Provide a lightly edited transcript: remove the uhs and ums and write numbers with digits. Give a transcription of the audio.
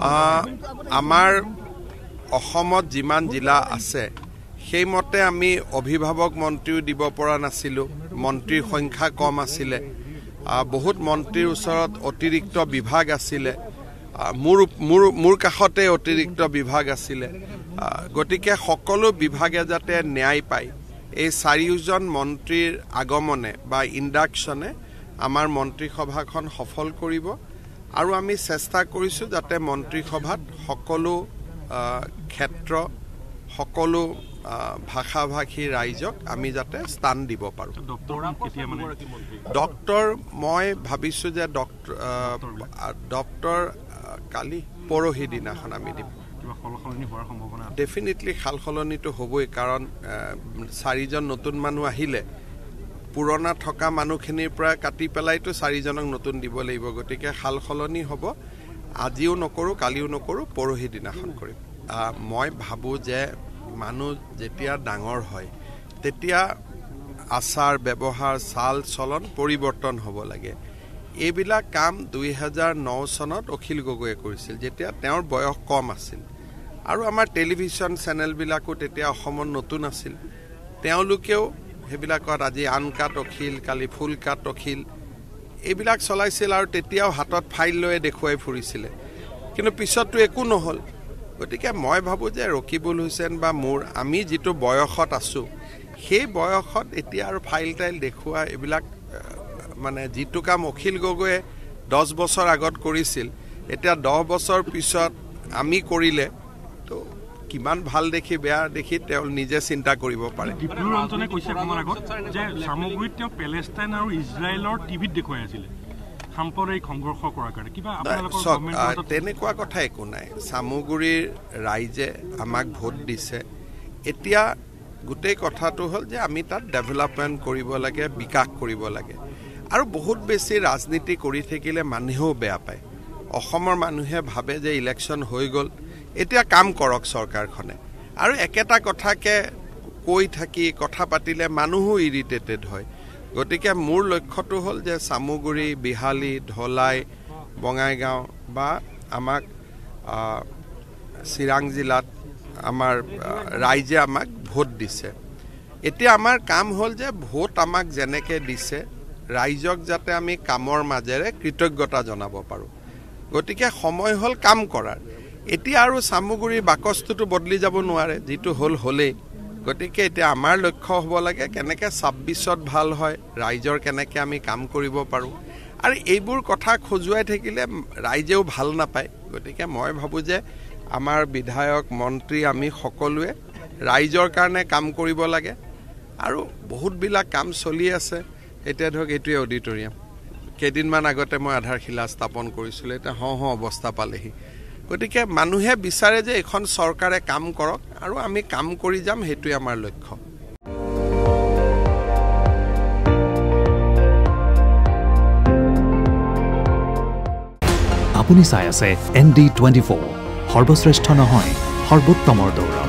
আমাৰ অসমত যিমান জিলা আছে সেই মতে আমি অভিভাৱক মন্ত্ৰীও দিব পৰা নাছিলোঁ। মন্ত্ৰীৰ সংখ্যা কম আছিলে। বহুত মন্ত্ৰীৰ ওচৰত অতিৰিক্ত বিভাগ আছিলে। মোৰ কাষতে অতিৰিক্ত বিভাগ আছিলে। গতিকে সকলো বিভাগে যাতে ন্যায় পায়, এই 4জন মন্ত্ৰীৰ আগমনে বা ইণ্ডাকশ্যনে আমাৰ মন্ত্ৰীসভাখন সফল কৰিব। আৰু আমি চেষ্টা কৰিছোঁ যাতে মন্ত্ৰীসভাত সকলো ক্ষেত্ৰ সকলো ভাষাভাষী ৰাইজক আমি যাতে স্থান দিব পাৰোঁ। ডক্টৰ মই ভাবিছোঁ যে ডক্টৰ কালি পৰহি দিনাখন আমি দিম। ডেফিনেটলি সাল সলনিটো হ'বই, কাৰণ 4জন নতুন মানুহ আহিলে পুৰণা থকা মানুহখিনিৰ পৰা কাটি পেলাইতো 4জনক নতুন দিব লাগিব। গতিকে সাল সলনি হ'ব। আজিও নকৰোঁ, কালিও নকৰোঁ, পৰহি দিনাখন কৰিম। মই ভাবোঁ যে মানুহ যেতিয়া ডাঙৰ হয় তেতিয়া আচাৰ ব্যৱহাৰ চাল চলন পৰিৱৰ্তন হ'ব লাগে। এইবিলাক কাম 2009 চনত অখিল গগৈয়ে কৰিছিল, যেতিয়া তেওঁৰ বয়স কম আছিল। আৰু আমাৰ টেলিভিশ্যন চেনেলবিলাকো তেতিয়া অসমত নতুন আছিল। তেওঁলোকেও সেইবিলাকত আজি আনকাট অখিল, কালি ফুলকাট অখিল এইবিলাক চলাইছিল আৰু তেতিয়াও হাতত ফাইল লৈ দেখুৱাই ফুৰিছিলে। কিন্তু পিছততো একো নহ'ল। গতিকে মই ভাবোঁ যে ৰকিবুল হুছেইন বা আমি যিটো বয়সত আছোঁ সেই বয়সত এতিয়া আৰু ফাইল টাইল দেখুওৱা এইবিলাক মানে যিটো কাম অখিল গগৈয়ে 10 বছৰ আগত কৰিছিল, এতিয়া 10 বছৰ পিছত আমি কৰিলে তো কিমান ভাল দেখি বেয়া দেখি তেওঁ নিজে চিন্তা কৰিব পাৰে। ডিপ্লু ৰঞ্জনে কৈছে অকণমান আগত যে সামগ্ৰীত তেওঁ পেলেষ্টাইন আৰু ইজৰাইলৰ টিভিত দেখুৱাই আছিলে সাম্প্ৰদায়িক সংঘৰ্ষ কৰাৰ কাৰণে। কিবা তেনেকুৱা কথা একো নাই। চামগুৰিৰ ৰাইজে আমাক ভোট দিছে। এতিয়া গোটেই কথাটো হ'ল যে আমি তাত ডেভেলপমেণ্ট কৰিব লাগে, বিকাশ কৰিব লাগে। আৰু বহুত বেছি ৰাজনীতি কৰি থাকিলে মানুহেও বেয়া পায়। অসমৰ মানুহে ভাবে যে ইলেকশ্যন হৈ গ'ল, এতিয়া কাম কৰক চৰকাৰখনে। আৰু একেটা কথাকে কৈ থাকি কথা পাতিলে মানুহো ইৰিটেটেড হয়। গতিকে মোৰ লক্ষ্যটো হ'ল যে চামগুৰি, বিহালী, ধলাই, বঙাইগাঁও বা আমাক চিৰাং জিলাত আমাৰ ৰাইজে আমাক ভোট দিছে। এতিয়া আমাৰ কাম হ'ল যে ভোট আমাক যেনেকৈ দিছে ৰাইজক যাতে আমি কামৰ মাজেৰে কৃতজ্ঞতা জনাব পাৰোঁ। গতিকে সময় হ'ল কাম কৰাৰ। এতিয়া আৰু চামগুৰিৰ বাকচটোতো বদলি যাব নোৱাৰে, যিটো হ'লেই। গতিকে এতিয়া আমাৰ লক্ষ্য হ'ব লাগে কেনেকৈ 26ত ভাল হয়, ৰাইজৰ কেনেকৈ আমি কাম কৰিব পাৰোঁ। আৰু এইবোৰ কথা খজুৱাই থাকিলে ৰাইজেও ভাল নাপায়। গতিকে মই ভাবোঁ যে আমাৰ বিধায়ক মন্ত্ৰী আমি সকলোৱে ৰাইজৰ কাৰণে কাম কৰিব লাগে। আৰু বহুতবিলাক কাম চলি আছে। এতিয়া ধৰক এইটোৱে অডিটৰিয়াম, কেইদিনমান আগতে মই আধাৰশিলা স্থাপন কৰিছিলোঁ, এতিয়া হওঁ অৱস্থা পালেহি। গতিকে মানুহে বিচাৰে যে এইখন চৰকাৰে কাম কৰক আৰু আমি কাম কৰি যাম, সেইটোৱে আমাৰ লক্ষ্য। আপুনি চাই আছে ND24, সৰ্বশ্ৰেষ্ঠ নহয় সৰ্বোত্তমৰ দৌৰ।